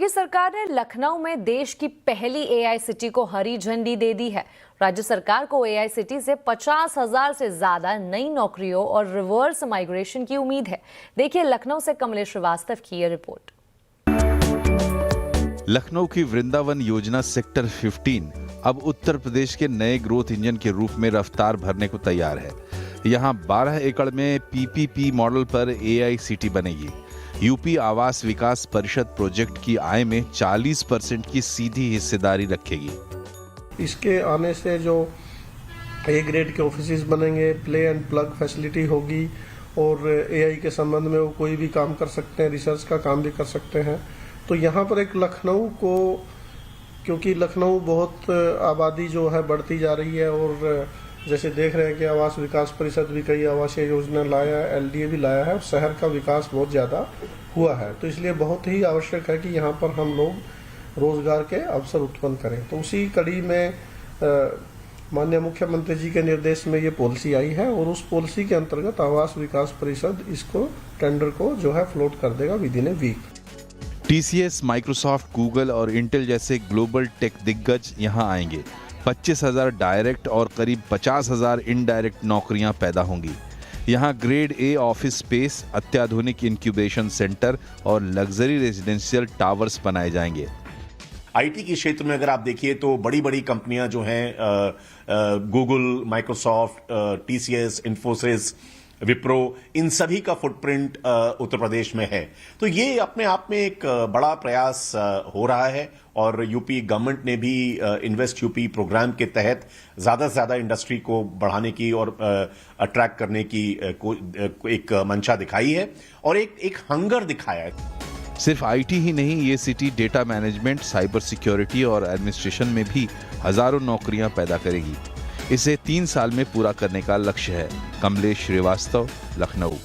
योगी सरकार ने लखनऊ में देश की पहली एआई सिटी को हरी झंडी दे दी है। राज्य सरकार को एआई सिटी से 50,000 से ज्यादा नई नौकरियों और रिवर्स माइग्रेशन की उम्मीद है। देखिए लखनऊ से कमलेश श्रीवास्तव की ये रिपोर्ट। लखनऊ की वृंदावन योजना सेक्टर 15 अब उत्तर प्रदेश के नए ग्रोथ इंजन के रूप में रफ्तार भरने को तैयार है। यहाँ 12 एकड़ में पीपीपी मॉडल पर एआई सिटी बनेगी। यूपी आवास विकास परिषद प्रोजेक्ट की आय में 40% की सीधी हिस्सेदारी रखेगी। इसके आने से जो ए ग्रेड के ऑफिसेज बनेंगे, प्ले एंड प्लग फैसिलिटी होगी और एआई के संबंध में वो कोई भी काम कर सकते हैं, रिसर्च का काम भी कर सकते हैं। तो यहाँ पर एक लखनऊ को, क्योंकि लखनऊ बहुत आबादी जो है बढ़ती जा रही है और जैसे देख रहे हैं कि आवास विकास परिषद भी कई आवासीय योजना लाया है, एलडीए भी लाया है और शहर का विकास बहुत ज़्यादा हुआ है। तो इसलिए बहुत ही आवश्यक है कि यहाँ पर हम लोग रोजगार के अवसर उत्पन्न करें। तो उसी कड़ी में माननीय मुख्यमंत्री जी के निर्देश में ये पॉलिसी आई है और उस पॉलिसी के अंतर्गत आवास विकास परिषद इसको टेंडर को जो है फ्लोट कर देगा within a week. TCS, Microsoft, Google और इंटेल जैसे ग्लोबल टेक दिग्गज यहाँ आएंगे। 25,000 डायरेक्ट और करीब 50,000 इनडायरेक्ट नौकरियां पैदा होंगी। यहाँ ग्रेड ए ऑफिस स्पेस, अत्याधुनिक इंक्यूबेशन सेंटर और लग्जरी रेजिडेंशियल टावर्स बनाए जाएंगे। आईटी के क्षेत्र में अगर आप देखिए तो बड़ी बड़ी कंपनियां जो हैं Google, Microsoft, TCS, Infosys, Wipro, इन सभी का फुटप्रिंट उत्तर प्रदेश में है। तो ये अपने आप में एक बड़ा प्रयास हो रहा है और यूपी गवर्नमेंट ने भी इन्वेस्ट यूपी प्रोग्राम के तहत ज्यादा से ज्यादा इंडस्ट्री को बढ़ाने की और अट्रैक्ट करने की एक मंशा दिखाई है और एक हंगर दिखाया है। सिर्फ आईटी ही नहीं, ये city data management, cyber security और एडमिनिस्ट्रेशन में भी हजारों नौकरियां पैदा करेगी। इसे 3 साल में पूरा करने का लक्ष्य है। कमलेश श्रीवास्तव, लखनऊ।